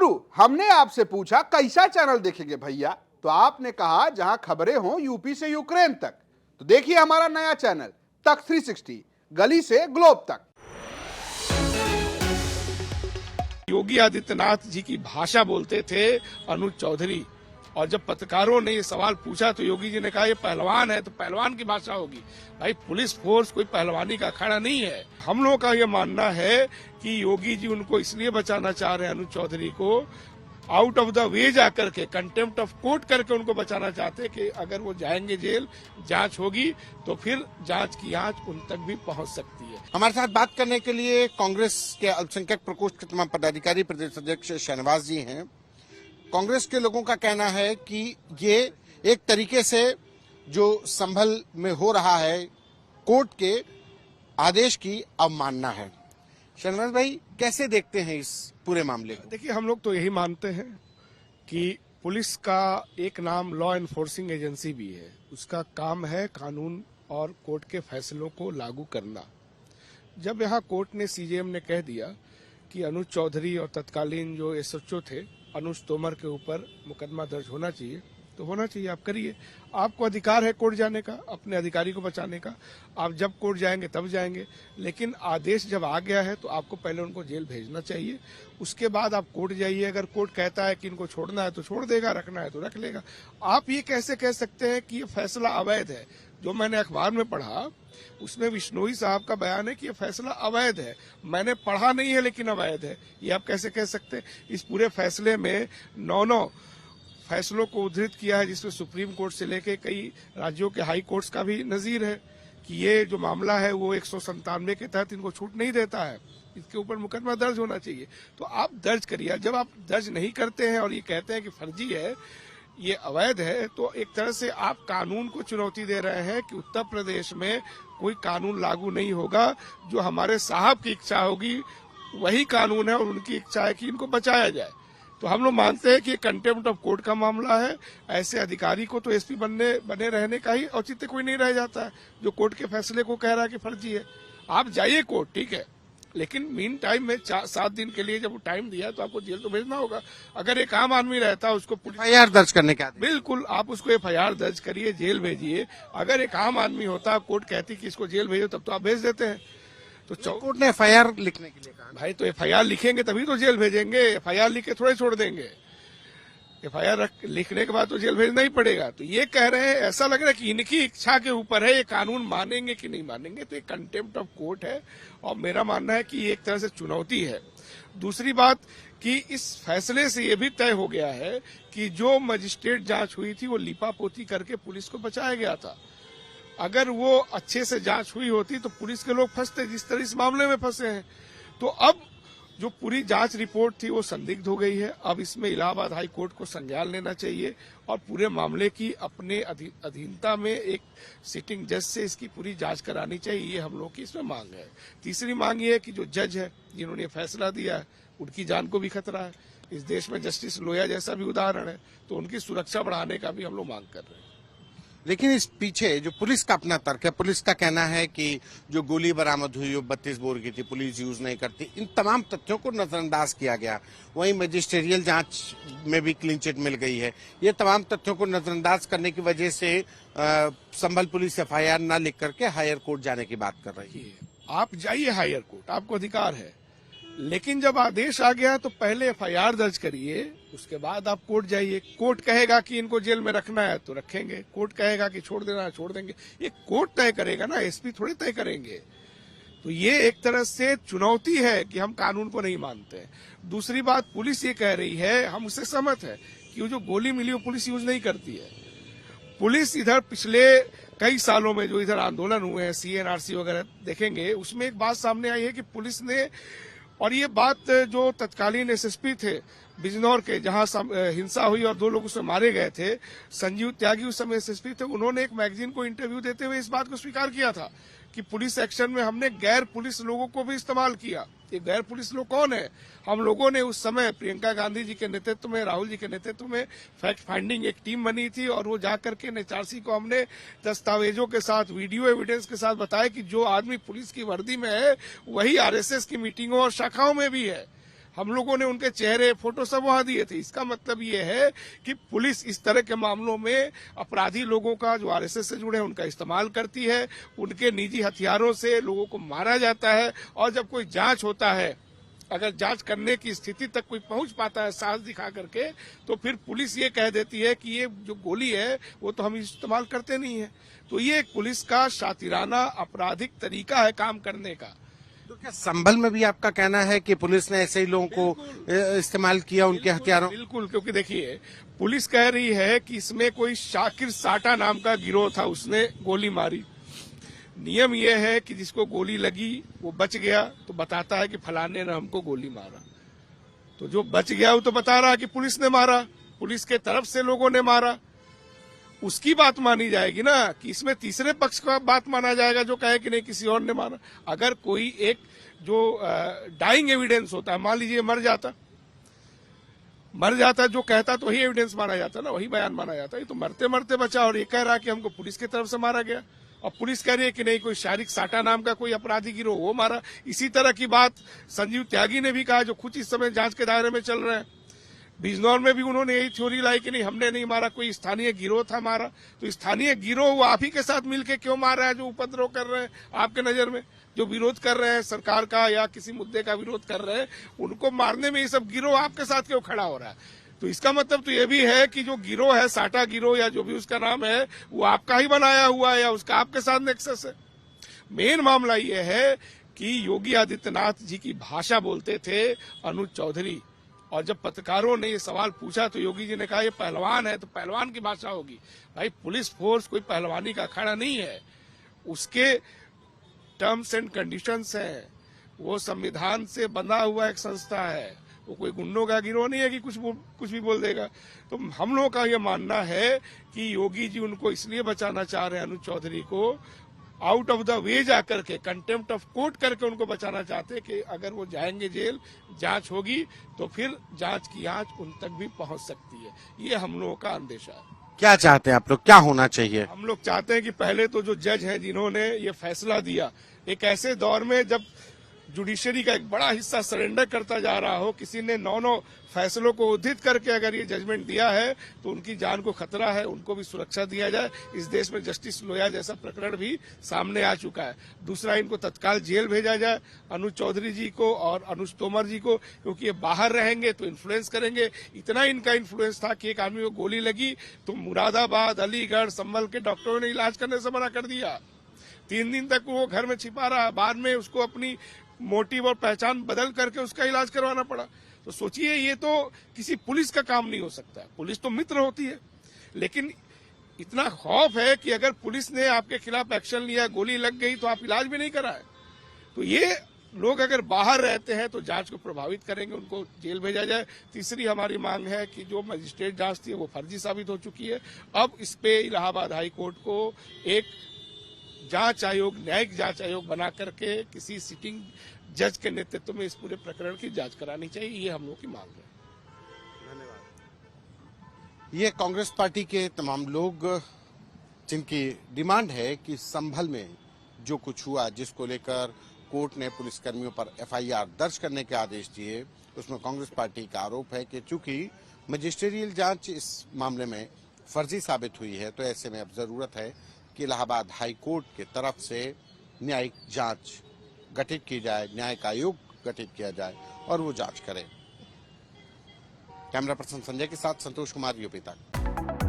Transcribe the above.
गुरु, हमने आपसे पूछा कैसा चैनल देखेंगे भैया, तो आपने कहा जहां खबरें हों यूपी से यूक्रेन तक। तो देखिए हमारा नया चैनल तक 360, गली से ग्लोब तक। योगी आदित्यनाथ जी की भाषा बोलते थे अनुज चौधरी, और जब पत्रकारों ने ये सवाल पूछा तो योगी जी ने कहा ये पहलवान है तो पहलवान की भाषा होगी। भाई, पुलिस फोर्स कोई पहलवानी का अखाड़ा नहीं है। हम लोगों का ये मानना है कि योगी जी उनको इसलिए बचाना चाह रहे हैं, अनुज चौधरी को आउट ऑफ द वे जाकर के, कंटेम्प्ट ऑफ कोर्ट करके उनको बचाना चाहते कि अगर वो जाएंगे जेल, जांच होगी तो फिर जांच की आंच उन तक भी पहुंच सकती है। हमारे साथ बात करने के लिए कांग्रेस के अल्पसंख्यक प्रकोष्ठ के तमाम पदाधिकारी प्रदेश अध्यक्ष शहनवाज जी हैं। कांग्रेस के लोगों का कहना है कि ये एक तरीके से जो संभल में हो रहा है कोर्ट के आदेश की अवमानना है। शहनवाज भाई, कैसे देखते हैं इस पूरे मामले को? देखिए, हम लोग तो यही मानते हैं कि पुलिस का एक नाम लॉ एनफोर्सिंग एजेंसी भी है। उसका काम है कानून और कोर्ट के फैसलों को लागू करना। जब यहाँ कोर्ट ने, सीजेएम ने कह दिया कि अनुज चौधरी और तत्कालीन जो एसएचओ थे अनुज तोमर के ऊपर मुकदमा दर्ज होना चाहिए, तो होना चाहिए, आप करिए। आपको अधिकार है कोर्ट जाने का, अपने अधिकारी को बचाने का। आप जब कोर्ट जाएंगे तब जाएंगे, लेकिन आदेश जब आ गया है तो आपको पहले उनको जेल भेजना चाहिए, उसके बाद आप कोर्ट जाइए। अगर कोर्ट कहता है कि इनको छोड़ना है तो छोड़ देगा, रखना है तो रख लेगा। आप ये कैसे कह सकते हैं कि ये फैसला अवैध है? जो मैंने अखबार में पढ़ा उसमें विश्नोई साहब का बयान है कि ये फैसला अवैध है। मैंने पढ़ा नहीं है लेकिन अवैध है, ये आप कैसे कह सकते हैं? इस पूरे फैसले में 9 फैसलों को उद्धृत किया है, जिसमें सुप्रीम कोर्ट से लेके कई राज्यों के हाई कोर्ट्स का भी नजीर है कि ये जो मामला है वो 197 के तहत इनको छूट नहीं देता है, इसके ऊपर मुकदमा दर्ज होना चाहिए। तो आप दर्ज करिए। जब आप दर्ज नहीं करते हैं और ये कहते हैं कि फर्जी है, ये अवैध है, तो एक तरह से आप कानून को चुनौती दे रहे हैं कि उत्तर प्रदेश में कोई कानून लागू नहीं होगा। जो हमारे साहब की इच्छा होगी वही कानून है, और उनकी इच्छा है कि इनको बचाया जाए। तो हम लोग मानते हैं कि कंटेम्प्ट ऑफ कोर्ट का मामला है। ऐसे अधिकारी को तो एसपी बने रहने का ही औचित्य कोई नहीं रह जाता है, जो कोर्ट के फैसले को कह रहा है कि फर्जी है। आप जाइए कोर्ट, ठीक है, लेकिन मीन टाइम में 7 दिन के लिए जब टाइम दिया तो आपको जेल तो भेजना होगा। अगर एक आम आदमी रहता है उसको एफआईआर दर्ज करने का, बिल्कुल आप उसको एफआईआर दर्ज करिए, जेल भेजिए। अगर एक आम आदमी होता, कोर्ट कहती कि इसको जेल भेजो, तब तो आप भेज देते हैं। तो कोर्ट ने एफआईआर लिखने के लिए कहा। भाई, तो एफआईआर लिखेंगे तभी तो जेल भेजेंगे। एफआईआर लिख के थोड़े छोड़ देंगे। एफआईआर लिखने के बाद तो जेल भेजना ही पड़ेगा। तो ये कह रहे हैं, ऐसा लग रहा है कि इनकी इच्छा के ऊपर है, ये कानून मानेंगे कि नहीं मानेंगे। तो ये कंटेम्प्ट ऑफ कोर्ट है, और मेरा मानना है कि ये एक तरह से चुनौती है। दूसरी बात कि इस फैसले से ये भी तय हो गया है कि जो मजिस्ट्रेट जांच हुई थी वो लीपापोती करके पुलिस को बचाया गया था। अगर वो अच्छे से जांच हुई होती तो पुलिस के लोग फंसते, जिस तरह इस मामले में फंसे हैं। तो अब जो पूरी जांच रिपोर्ट थी वो संदिग्ध हो गई है। अब इसमें इलाहाबाद हाई कोर्ट को संज्ञान लेना चाहिए और पूरे मामले की अपने अधीनता में एक सिटिंग जज से इसकी पूरी जांच करानी चाहिए। ये हम लोग की इसमें मांग है। तीसरी मांग ये है कि जो जज है जिन्होंने फैसला दिया है उनकी जान को भी खतरा है। इस देश में जस्टिस लोया जैसा भी उदाहरण है, तो उनकी सुरक्षा बढ़ाने का भी हम लोग मांग कर रहे हैं। लेकिन इस पीछे जो पुलिस का अपना तर्क है, पुलिस का कहना है कि जो गोली बरामद हुई वो 32 बोर की थी, पुलिस यूज नहीं करती। इन तमाम तथ्यों को नजरअंदाज किया गया। वहीं मजिस्ट्रियल जांच में भी क्लीन चिट मिल गई है। ये तमाम तथ्यों को नजरअंदाज करने की वजह से संभल पुलिस एफआईआर न लिख करके हायर कोर्ट जाने की बात कर रही है। आप जाइए हायर कोर्ट, आपको अधिकार है, लेकिन जब आदेश आ गया तो पहले एफआईआर दर्ज करिए, उसके बाद आप कोर्ट जाइए। कोर्ट कहेगा कि इनको जेल में रखना है तो रखेंगे, कोर्ट कहेगा कि छोड़ देना है छोड़ देंगे। ये कोर्ट तय करेगा ना, एसपी थोड़े तय करेंगे। तो ये एक तरह से चुनौती है कि हम कानून को नहीं मानते। दूसरी बात, पुलिस ये कह रही है, हम उससे सहमत है कि वो जो गोली मिली वो पुलिस यूज नहीं करती है। पुलिस इधर पिछले कई सालों में जो इधर आंदोलन हुए हैं, सीएनआरसी वगैरह देखेंगे, उसमें एक बात सामने आई है कि पुलिस ने, और ये बात जो तत्कालीन एसएसपी थे बिजनौर के, जहां हिंसा हुई और 2 लोग उसमें मारे गए थे, संजीव त्यागी उस समय एसएसपी थे, उन्होंने एक मैगजीन को इंटरव्यू देते हुए इस बात को स्वीकार किया था कि पुलिस एक्शन में हमने गैर पुलिस लोगों को भी इस्तेमाल किया। ये गैर पुलिस लोग कौन है? हम लोगों ने उस समय प्रियंका गांधी जी के नेतृत्व में, राहुल जी के नेतृत्व में फैक्ट फाइंडिंग एक टीम बनी थी, और वो जाकर के एनएचआरसी को हमने दस्तावेजों के साथ, वीडियो एविडेंस के साथ बताया कि जो आदमी पुलिस की वर्दी में है वही आरएसएस की मीटिंगों और शाखाओं में भी है। हम लोगों ने उनके चेहरे फोटो सब वहां दिए थे। इसका मतलब ये है कि पुलिस इस तरह के मामलों में अपराधी लोगों का, जो आरएसएस से जुड़े हैं, उनका इस्तेमाल करती है। उनके निजी हथियारों से लोगों को मारा जाता है, और जब कोई जांच होता है, अगर जांच करने की स्थिति तक कोई पहुंच पाता है साहस दिखा करके, तो फिर पुलिस ये कह देती है कि ये जो गोली है वो तो हम इस्तेमाल करते नहीं है। तो ये एक पुलिस का शातिराना आपराधिक तरीका है काम करने का। तो क्या संभल में भी आपका कहना है कि पुलिस ने ऐसे ही लोगों को इस्तेमाल किया उनके हथियारों? बिल्कुल, क्योंकि देखिए पुलिस कह रही है कि इसमें कोई शाकिर साटा नाम का गिरोह था, उसने गोली मारी। नियम यह है कि जिसको गोली लगी वो बच गया तो बताता है कि फलाने ने हमको गोली मारा। तो जो बच गया वो तो बता रहा है कि पुलिस ने मारा, पुलिस के तरफ से लोगों ने मारा। उसकी बात मानी जाएगी ना, कि इसमें तीसरे पक्ष का बात माना जाएगा जो कहे कि नहीं किसी और ने मारा। अगर कोई एक जो डाइंग एविडेंस होता है, मान लीजिए मर जाता जो कहता तो वही एविडेंस माना जाता ना, वही बयान माना जाता। ये तो मरते मरते बचा, और ये कह रहा है कि हमको पुलिस की तरफ से मारा गया, और पुलिस कह रही है कि नहीं कोई शारिक साटा नाम का कोई अपराधी गिरोह वो मारा। इसी तरह की बात संजीव त्यागी ने भी कहा, जो खुद इस समय जांच के दायरे में चल रहे हैं। बिजनौर में भी उन्होंने यही थ्योरी लाई कि नहीं हमने नहीं मारा, कोई स्थानीय गिरोह था मारा। तो स्थानीय गिरोह वो आप ही के साथ मिलकर क्यों मार रहा है, जो उपद्रव कर रहे हैं आपके नजर में, जो विरोध कर रहे हैं सरकार का या किसी मुद्दे का विरोध कर रहे हैं, उनको मारने में ये सब गिरोह आपके साथ क्यों खड़ा हो रहा है? तो इसका मतलब तो ये भी है कि जो गिरोह है, साटा गिरोह या जो भी उसका नाम है, वो आपका ही बनाया हुआ है या उसका आपके साथ नेक्सस है। मेन मामला ये है कि योगी आदित्यनाथ जी की भाषा बोलते थे अनुज चौधरी, और जब पत्रकारों ने ये सवाल पूछा तो योगी जी ने कहा ये पहलवान है तो पहलवान की भाषा होगी। भाई पुलिस फोर्स कोई पहलवानी का अखाड़ा नहीं है, उसके टर्म्स एंड कंडीशंस हैं, वो संविधान से बंधा हुआ एक संस्था है, वो कोई गुंडों का गिरोह नहीं है कि कुछ भी बोल देगा। तो हम लोगों का ये मानना है कि योगी जी उनको इसलिए बचाना चाह रहे हैं, अनुज चौधरी को आउट ऑफ द वे जाकर के, कंटेम्प्ट ऑफ कोर्ट करके उनको बचाना चाहते हैं कि अगर वो जाएंगे जेल, जांच होगी तो फिर जांच की आंच उन तक भी पहुंच सकती है। ये हम लोगों का अंदेशा है। क्या चाहते हैं आप लोग, क्या होना चाहिए? हम लोग चाहते हैं कि पहले तो जो जज हैं जिन्होंने ये फैसला दिया, एक ऐसे दौर में जब जुडिशरी का एक बड़ा हिस्सा सरेंडर करता जा रहा हो, किसी ने 9 फैसलों को उद्धृत करके अगर ये जजमेंट दिया है तो उनकी जान को खतरा है, उनको भी सुरक्षा दिया जाए। इस देश में जस्टिस लोया जैसा प्रकरण भी सामने आ चुका है। दूसरा, इनको तत्काल जेल भेजा जाए, अनुज चौधरी जी को और अनुज तोमर जी को, क्योंकि ये बाहर रहेंगे तो इन्फ्लुएंस करेंगे। इतना इनका इन्फ्लुएंस था कि एक आदमी को गोली लगी तो मुरादाबाद, अलीगढ़, संभल के डॉक्टरों ने इलाज करने से मना कर दिया। 3 दिन तक वो घर में छिपा रहा, बाद में उसको अपनी मोटिव और पहचान बदल करके उसका इलाज करवाना पड़ा। तो सोचिए, ये तो किसी पुलिस का काम नहीं हो सकता। पुलिस तो मित्र होती है, लेकिन इतना खौफ है कि अगर पुलिस ने आपके खिलाफ एक्शन लिया, गोली लग गई तो आप इलाज भी नहीं कराए। तो ये लोग अगर बाहर रहते हैं तो जांच को प्रभावित करेंगे, उनको जेल भेजा जाए। तीसरी हमारी मांग है कि जो मजिस्ट्रेट जांच थी वो फर्जी साबित हो चुकी है। अब इस पे इलाहाबाद हाई कोर्ट को एक जांच आयोग, न्यायिक जांच आयोग बना करके किसी सिटिंग जज के नेतृत्व में इस पूरे प्रकरण की जांच करानी चाहिए। ये हम लोग की मांग है। धन्यवाद। ये कांग्रेस पार्टी के तमाम लोग जिनकी डिमांड है कि संभल में जो कुछ हुआ, जिसको लेकर कोर्ट ने पुलिसकर्मियों पर एफआईआर दर्ज करने के आदेश दिए, उसमें कांग्रेस पार्टी का आरोप है कि चूंकि मजिस्ट्रियल जांच इस मामले में फर्जी साबित हुई है, तो ऐसे में अब जरूरत है कि इलाहाबाद हाई कोर्ट की तरफ से न्यायिक जांच गठित की जाए, न्यायिक आयोग गठित किया जाए और वो जांच करे। कैमरा पर्सन संजय के साथ संतोष कुमार, यूपी तक।